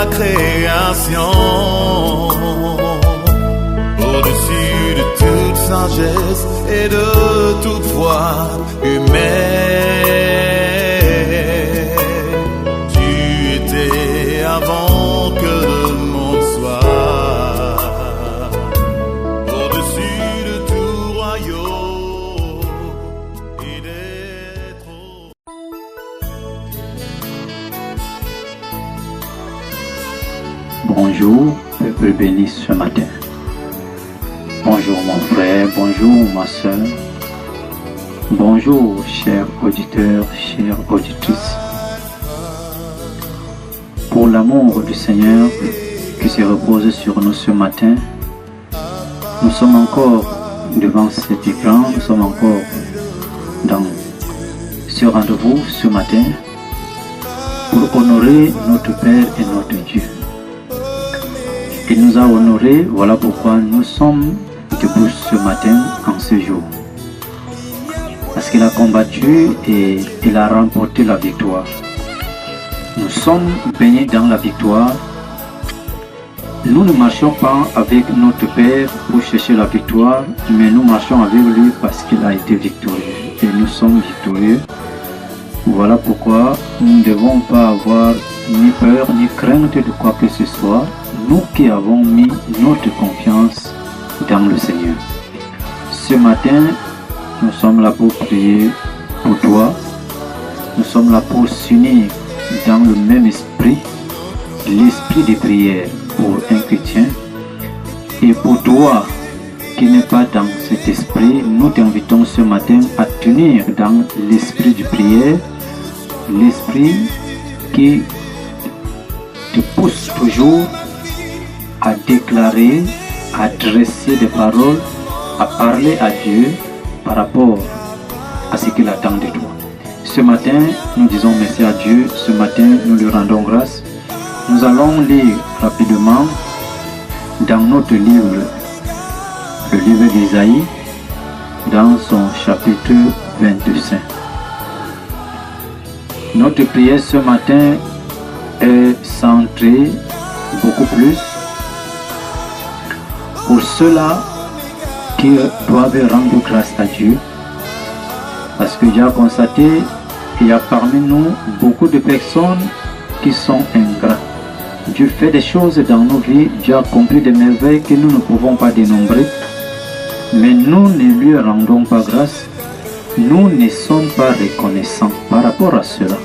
la création, au-dessus de toute sagesse et de toute foi humaine. Tu étais avant que le monde soit, au-dessus de tout royaume et des trônes. Bonjour, peuple béni ce matin. Bonjour mon frère, bonjour ma soeur. Bonjour chers auditeurs, chères auditrices. Pour l'amour du Seigneur qui se repose sur nous ce matin, nous sommes encore devant cet écran, nous sommes encore dans ce rendez-vous ce matin pour honorer notre Père et notre Dieu. Il nous a honorés, voilà pourquoi nous sommes debout ce matin en ce jour. Parce qu'il a combattu et il a remporté la victoire. Nous sommes baignés dans la victoire. Nous ne marchons pas avec notre Père pour chercher la victoire, mais nous marchons avec lui parce qu'il a été victorieux. Et nous sommes victorieux. Voilà pourquoi nous ne devons pas avoir ni peur ni crainte de quoi que ce soit, nous qui avons mis notre confiance dans le Seigneur. Ce matin, nous sommes là pour prier pour toi. Nous sommes là pour s'unir dans le même esprit, l'esprit de prière pour un chrétien. Et pour toi qui n'es pas dans cet esprit, nous t'invitons ce matin à tenir dans l'esprit de prière, l'esprit qui te pousse toujours à déclarer, à dresser des paroles, à parler à Dieu par rapport à ce qu'il attend de toi. Ce matin, nous disons merci à Dieu. Ce matin, nous lui rendons grâce. Nous allons lire rapidement dans notre livre, le livre d'Ésaïe, dans son chapitre 25. Notre prière ce matin est centrée beaucoup plus pour ceux-là qui doivent rendre grâce à Dieu, parce que Dieu a constaté qu'il y a parmi nous beaucoup de personnes qui sont ingrats. Dieu fait des choses dans nos vies, Dieu a accompli des merveilles que nous ne pouvons pas dénombrer, mais nous ne lui rendons pas grâce, nous ne sommes pas reconnaissants par rapport à cela.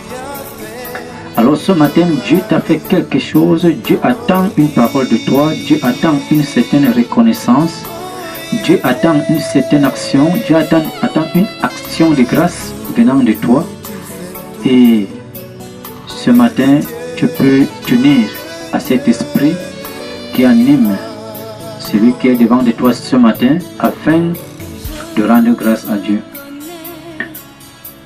Alors ce matin, Dieu t'a fait quelque chose, Dieu attend une parole de toi, Dieu attend une certaine reconnaissance, Dieu attend une certaine action, Dieu attend une action de grâce venant de toi. Et ce matin, tu peux tenir à cet esprit qui anime celui qui est devant de toi ce matin afin de rendre grâce à Dieu.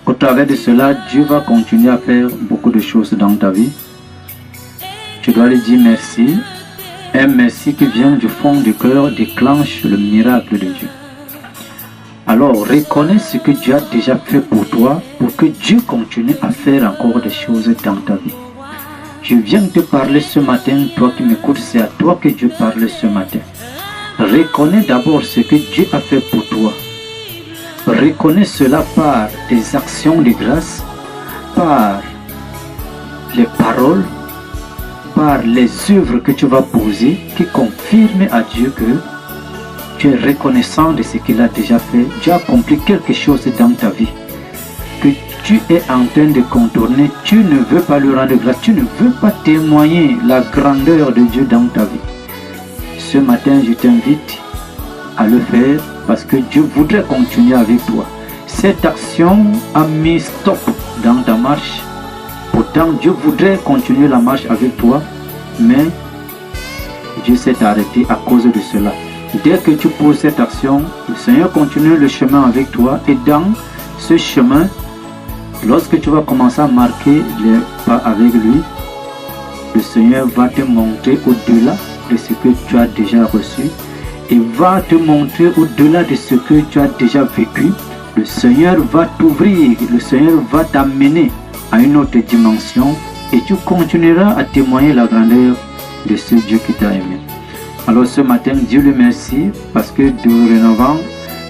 Au travers de cela, Dieu va continuer à faire beaucoup de choses dans ta vie. Tu dois lui dire merci. Un merci qui vient du fond du cœur déclenche le miracle de Dieu. Alors, reconnais ce que Dieu a déjà fait pour toi pour que Dieu continue à faire encore des choses dans ta vie. Je viens te parler ce matin, toi qui m'écoutes, c'est à toi que Dieu parle ce matin. Reconnais d'abord ce que Dieu a fait pour toi. Reconnais cela par des actions de grâce, par les paroles, par les œuvres que tu vas poser qui confirment à Dieu que tu es reconnaissant de ce qu'il a déjà fait. Dieu a accompli quelque chose dans ta vie que tu es en train de contourner. Tu ne veux pas lui rendre grâce, tu ne veux pas témoigner la grandeur de Dieu dans ta vie. Ce matin, je t'invite à le faire parce que Dieu voudrait continuer avec toi. Cette action a mis stop dans ta marche. Pourtant, Dieu voudrait continuer la marche avec toi, mais Dieu s'est arrêté à cause de cela. Dès que tu poses cette action, le Seigneur continue le chemin avec toi et dans ce chemin, lorsque tu vas commencer à marquer les pas avec lui, le Seigneur va te montrer au-delà de ce que tu as déjà reçu. Il va te montrer au-delà de ce que tu as déjà vécu. Le Seigneur va t'ouvrir, le Seigneur va t'amener à une autre dimension et tu continueras à témoigner la grandeur de ce Dieu qui t'a aimé. Alors ce matin, Dieu le merci parce que dorénavant,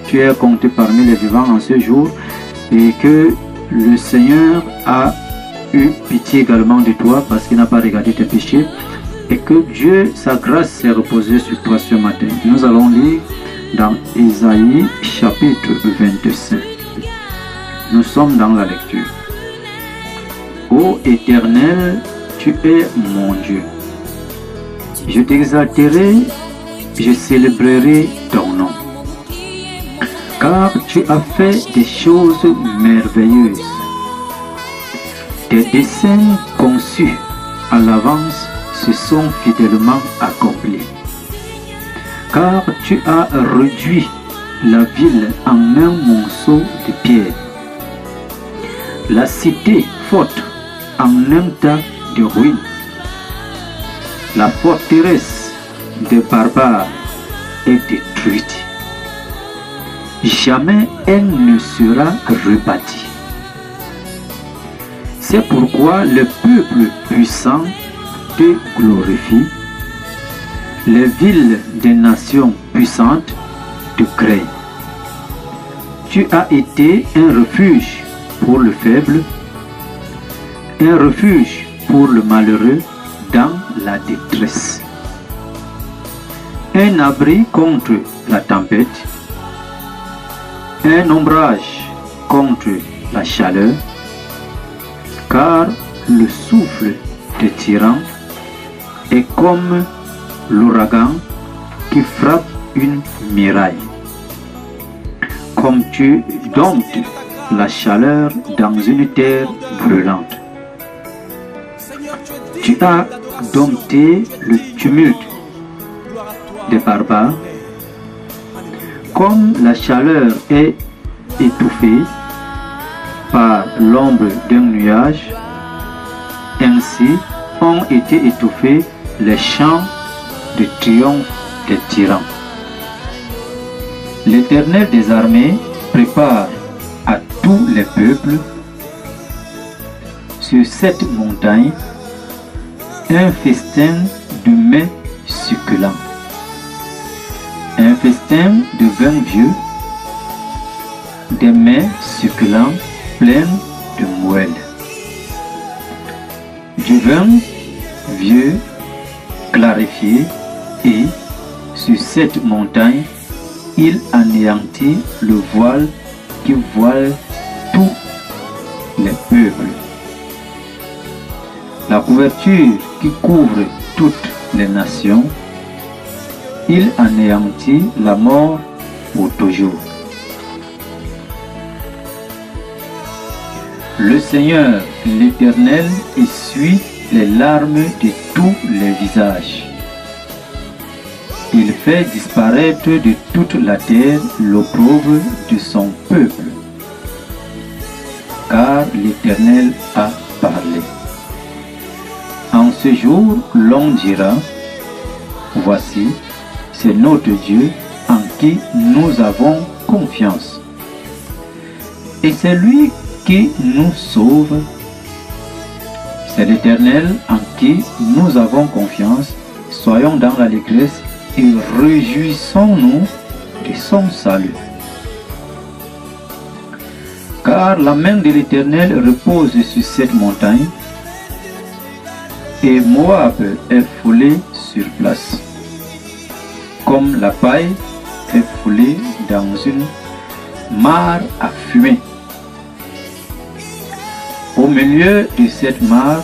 tu es compté parmi les vivants en ce jour et que le Seigneur a eu pitié également de toi parce qu'il n'a pas regardé tes péchés et que Dieu, sa grâce s'est reposée sur toi ce matin. Nous allons lire dans Ésaïe chapitre 25. Nous sommes dans la lecture. Ô Éternel, tu es mon Dieu. Je t'exalterai, je célébrerai ton nom. Car tu as fait des choses merveilleuses. Tes desseins conçus à l'avance se sont fidèlement accomplis. Car tu as réduit la ville en un monceau de pierre, la cité forte en un tas de ruines. La forteresse des barbares est détruite. Jamais elle ne sera rebâtie. C'est pourquoi le peuple puissant te glorifie. Les villes des nations puissantes te craignent. Tu as été un refuge pour le faible, un refuge pour le malheureux dans la détresse, un abri contre la tempête, un ombrage contre la chaleur, car le souffle des tyrans est comme l'ouragan qui frappe une muraille. Comme tu domptes la chaleur dans une terre brûlante. Tu as dompté le tumulte des barbares. Comme la chaleur est étouffée par l'ombre d'un nuage, ainsi ont été étouffés les chants de triomphe des tyrans. L'Éternel des armées prépare à tous les peuples sur cette montagne un festin de mets succulents, un festin de vin vieux, des mets succulents pleins de moelle, du vin vieux clarifié, et sur cette montagne il anéantit le voile qui voile tous les peuples. La couverture qui couvre toutes les nations, il anéantit la mort pour toujours. Le Seigneur, l'Éternel, essuie les larmes de tous les visages. Il fait disparaître de toute la terre l'opprobre de son peuple, car l'Éternel a parlé. En ce jour, l'on dira, voici, c'est notre Dieu en qui nous avons confiance. Et c'est lui qui nous sauve. C'est l'Éternel en qui nous avons confiance. Soyons dans l'allégresse et réjouissons-nous de son salut. Car la main de l'Éternel repose sur cette montagne, et Moab est foulé sur place, comme la paille est foulée dans une mare à fumer. Au milieu de cette mare,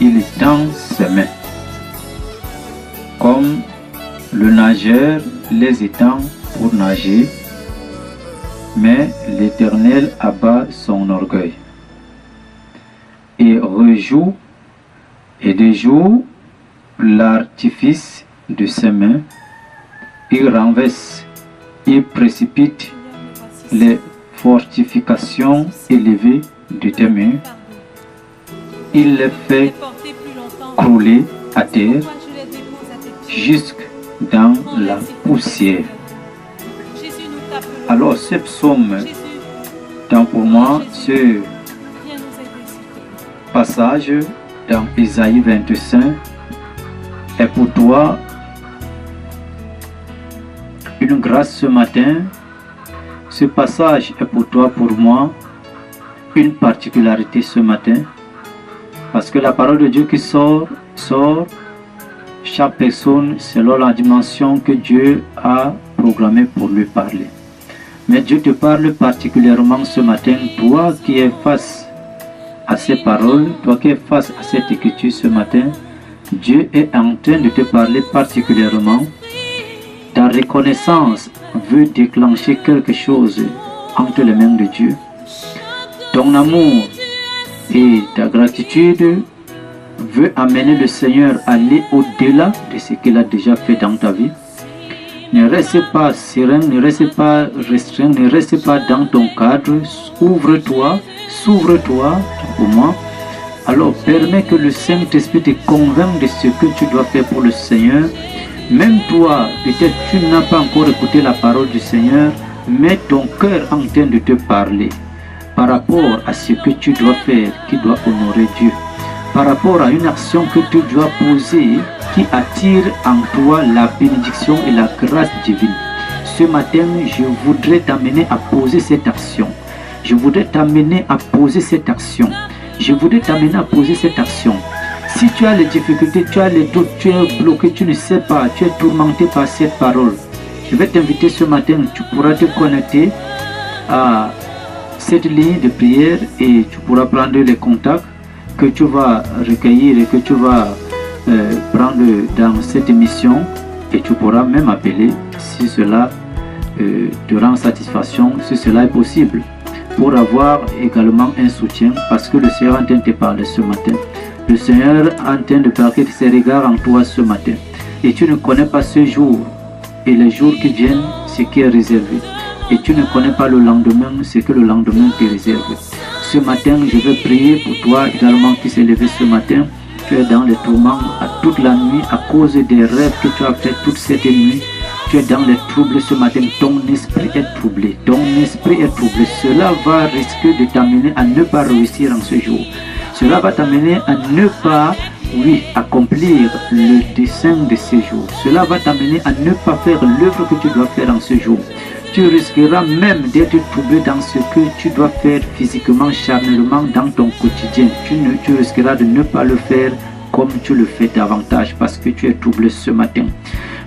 il tend ses mains, comme le nageur les étend pour nager, mais l'Éternel abat son orgueil et rejoue et déjoue l'artifice de ses mains. Il renverse et précipite les fortifications élevées de tes mains. Il les fait crouler à terre jusque dans la poussière. Alors ce psaume, tant pour moi, ce passage dans Ésaïe 25 est pour toi une grâce ce matin. Ce passage est pour toi, pour moi, une particularité ce matin. Parce que la parole de Dieu qui sort chaque personne selon la dimension que Dieu a programmée pour lui parler. Mais Dieu te parle particulièrement ce matin, toi qui es face à ces paroles, toi qui es face à cette écriture ce matin, Dieu est en train de te parler particulièrement. Ta reconnaissance veut déclencher quelque chose entre les mains de Dieu. Ton amour et ta gratitude veut amener le Seigneur à aller au-delà de ce qu'il a déjà fait dans ta vie. Ne reste pas serein, ne reste pas restreint, ne reste pas dans ton cadre. Ouvre-toi, s'ouvre-toi pour moi. Alors permets que le Saint-Esprit te convainque de ce que tu dois faire pour le Seigneur. Même toi, peut-être tu n'as pas encore écouté la parole du Seigneur, mais ton cœur est en train de te parler par rapport à ce que tu dois faire, qui doit honorer Dieu. Par rapport à une action que tu dois poser qui attire en toi la bénédiction et la grâce divine. Ce matin, je voudrais t'amener à poser cette action. Je voudrais t'amener à poser cette action. Je voudrais t'amener à poser cette action. Si tu as les difficultés, tu as les doutes, tu es bloqué, tu ne sais pas, tu es tourmenté par cette parole, je vais t'inviter ce matin, tu pourras te connecter à cette ligne de prière et tu pourras prendre les contacts que tu vas recueillir et que tu vas prendre dans cette émission et tu pourras même appeler si cela te rend satisfaction, si cela est possible, pour avoir également un soutien parce que le Seigneur est en train de te parler ce matin. Le Seigneur est en train de placer ses regards en toi ce matin et tu ne connais pas ce jour et les jours qui viennent, ce qui est réservé. Et tu ne connais pas le lendemain, ce que le lendemain te réserve. Ce matin, je vais prier pour toi également qui s'est levé ce matin. Tu es dans les tourments à toute la nuit à cause des rêves que tu as fait toute cette nuit. Tu es dans les troubles ce matin. Ton esprit est troublé. Ton esprit est troublé. Cela va risquer de t'amener à ne pas réussir en ce jour. Cela va t'amener à ne pas, accomplir le dessein de ce jour. Cela va t'amener à ne pas faire l'œuvre que tu dois faire en ce jour. Tu risqueras même d'être troublé dans ce que tu dois faire physiquement, charnellement dans ton quotidien. Tu risqueras de ne pas le faire comme tu le fais davantage parce que tu es troublé ce matin.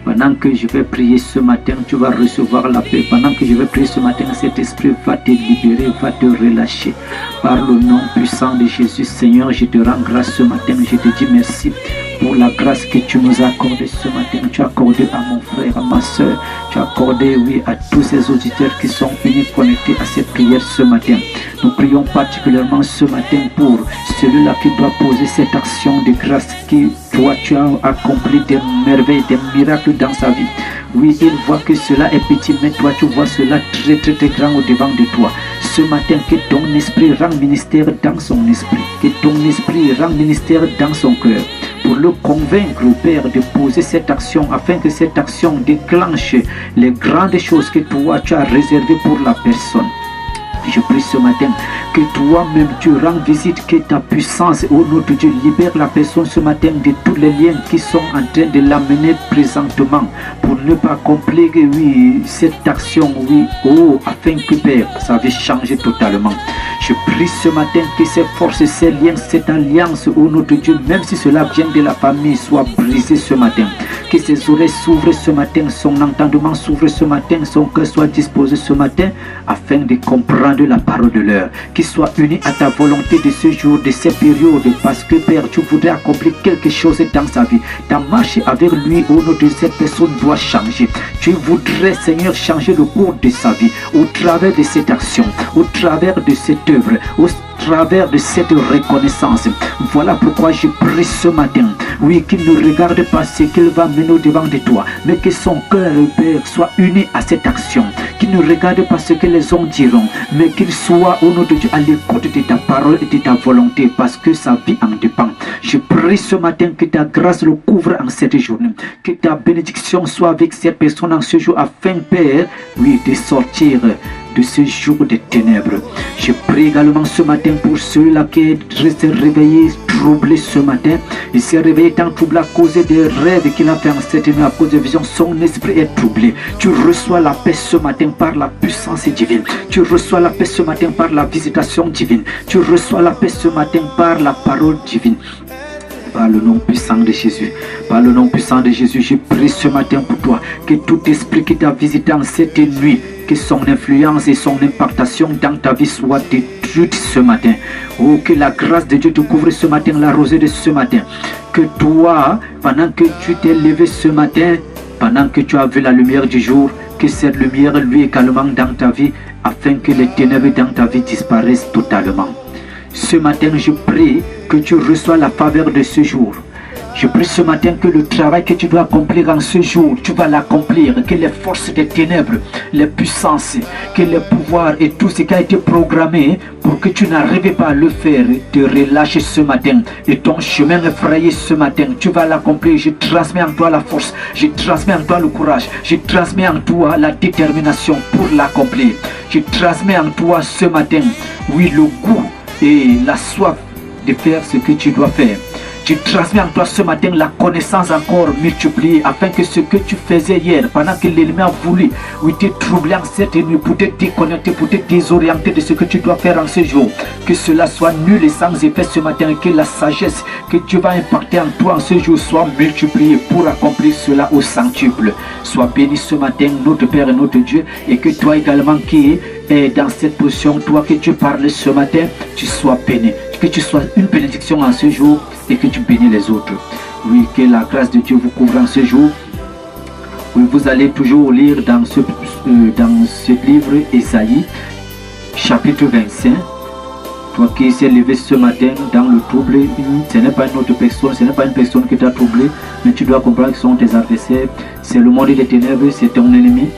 Pendant que je vais prier ce matin, tu vas recevoir la paix. Pendant que je vais prier ce matin, cet esprit va te libérer, va te relâcher. Par le nom puissant de Jésus, Seigneur, je te rends grâce ce matin. Je te dis merci pour la grâce que tu nous as accordée ce matin. Tu as accordé à mon frère, à ma soeur. Tu as accordé, à tous ces auditeurs qui sont venus connectés à cette prière ce matin. Nous prions particulièrement ce matin pour celui-là qui doit poser cette action de grâce qui, toi, tu as accompli des merveilles, des miracles dans sa vie. Oui, il voit que cela est petit, mais toi, tu vois cela très, très, très grand au devant de toi. Ce matin, que ton esprit rend ministère dans son esprit, que ton esprit rend ministère dans son cœur, pour le convaincre, Père, de poser cette action, afin que cette action déclenche les grandes choses que toi, tu as réservées pour la personne. Je prie ce matin que toi-même tu rends visite, que ta puissance, ô notre Dieu, libère la personne ce matin de tous les liens qui sont en train de l'amener présentement pour ne pas accomplir, cette action, afin que, Père, sa vie change totalement. Je prie ce matin que ces forces, ces liens, cette alliance, ô notre Dieu, même si cela vient de la famille, soit brisé ce matin. Que ses oreilles s'ouvrent ce matin, son entendement s'ouvre ce matin, son cœur soit disposé ce matin, afin de comprendre la parole de l'heure, qu'il soit uni à ta volonté de ce jour, de ces périodes, parce que Père, tu voudrais accomplir quelque chose dans sa vie. Ta marche avec lui, au nom de cette personne, doit changer. Tu voudrais, Seigneur, changer le cours de sa vie, au travers de cette action, au travers de cette œuvre, au travers de cette reconnaissance. Voilà pourquoi je prie ce matin, qu'il ne regarde pas ce qu'il va mener au devant de toi, mais que son cœur, Père, soit uni à cette action, qu'il ne regarde pas ce que les hommes diront, mais qu'il soit, au nom de Dieu, à l'écoute de ta parole et de ta volonté, parce que sa vie en dépend. Je prie ce matin que ta grâce le couvre en cette journée, que ta bénédiction soit avec cette personne en ce jour, afin, Père, de sortir de ce jour de ténèbres. Je prie également ce matin pour ceux-là qui restent réveillés, troublé ce matin. Il s'est réveillé étant troublé à cause des rêves qu'il a fait en cette nuit, à cause des visions. Son esprit est troublé. Tu reçois la paix ce matin par la puissance divine. Tu reçois la paix ce matin par la visitation divine. Tu reçois la paix ce matin par la parole divine. Par le nom puissant de Jésus, par le nom puissant de Jésus, je prie ce matin pour toi que tout esprit qui t'a visité en cette nuit, que son influence et son impactation dans ta vie soient détruites ce matin. Oh, que la grâce de Dieu te couvre ce matin, la rosée de ce matin. Que toi, pendant que tu t'es levé ce matin, pendant que tu as vu la lumière du jour, que cette lumière lui également dans ta vie, afin que les ténèbres dans ta vie disparaissent totalement. Ce matin, je prie que tu reçois la faveur de ce jour. Je prie ce matin que le travail que tu dois accomplir en ce jour, tu vas l'accomplir. Que les forces des ténèbres, les puissances, que les pouvoirs et tout ce qui a été programmé pour que tu n'arrives pas à le faire, te relâcher ce matin. Et ton chemin effrayé ce matin, tu vas l'accomplir. Je transmets en toi la force, je transmets en toi le courage, je transmets en toi la détermination pour l'accomplir. Je transmets en toi ce matin, oui, le goût et la soif de faire ce que tu dois faire. Tu transmets en toi ce matin la connaissance encore multipliée, afin que ce que tu faisais hier, pendant que l'ennemi a voulu te troubler en cette nuit, pour te déconnecter, pour te désorienter de ce que tu dois faire en ce jour, que cela soit nul et sans effet ce matin, et que la sagesse que Dieu va impacter en toi en ce jour soit multipliée pour accomplir cela au centuple. Sois béni ce matin, notre Père et notre Dieu, et que toi également qui es dans cette position, toi que tu parles ce matin, tu sois béni, que tu sois une bénédiction en ce jour et que tu bénis les autres. Oui, que la grâce de Dieu vous couvre en ce jour. Oui, vous allez toujours lire dans ce livre Ésaïe, chapitre 25. Toi qui s'est levé ce matin dans le trouble, ce n'est pas une autre personne, ce n'est pas une personne qui t'a troublé, mais tu dois comprendre que ce sont tes adversaires. C'est le monde des ténèbres, c'est ton ennemi.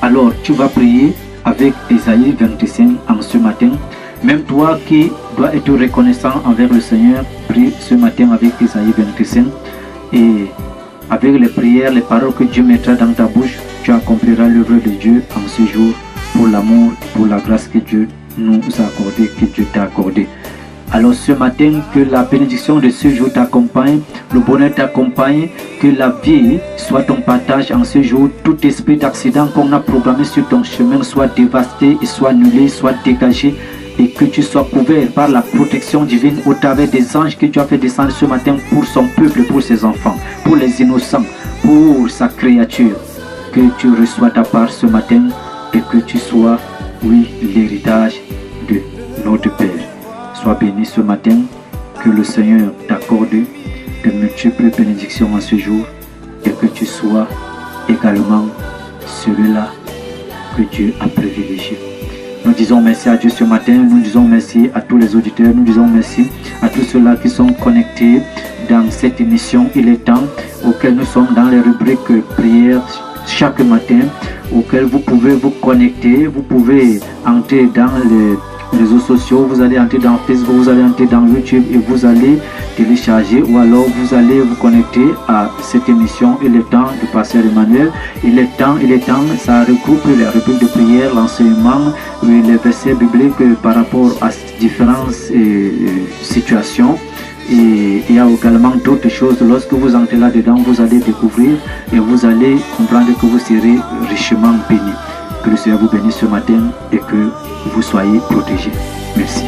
Alors tu vas prier avec Ésaïe 25 en ce matin. Même toi qui dois être reconnaissant envers le Seigneur, prie ce matin avec Ésaïe 25 et avec les prières, les paroles que Dieu mettra dans ta bouche, tu accompliras l'œuvre de Dieu en ce jour pour l'amour, pour la grâce que Dieu nous a accordée, que Dieu t'a accordée. Alors ce matin, que la bénédiction de ce jour t'accompagne, le bonheur t'accompagne, que la vie soit ton partage en ce jour. Tout esprit d'accident qu'on a programmé sur ton chemin soit dévasté et soit annulé, soit dégagé, et que tu sois couvert par la protection divine au travers des anges que tu as fait descendre ce matin pour son peuple, pour ses enfants, pour les innocents, pour sa créature. Que tu reçois ta part ce matin et que tu sois, oui, l'héritage de notre Père. Sois béni ce matin, que le Seigneur t'accorde de multiples bénédictions en ce jour et que tu sois également celui-là que Dieu a privilégié. Nous disons merci à Dieu ce matin, nous disons merci à tous les auditeurs, nous disons merci à tous ceux-là qui sont connectés dans cette émission Il est temps, auquel nous sommes dans les rubriques prières chaque matin, auquel vous pouvez vous connecter, vous pouvez entrer dans les réseaux sociaux, vous allez entrer dans Facebook, vous allez entrer dans YouTube et vous allez télécharger ou alors vous allez vous connecter à cette émission Il est temps du pasteur Emmanuel. Il est temps, ça regroupe les rubriques de prière, l'enseignement, les versets bibliques par rapport à différentes situations. Et il y a également d'autres choses. Lorsque vous entrez là-dedans, vous allez découvrir et vous allez comprendre que vous serez richement bénis. Que le Seigneur vous bénisse ce matin et que vous soyez protégés. Merci.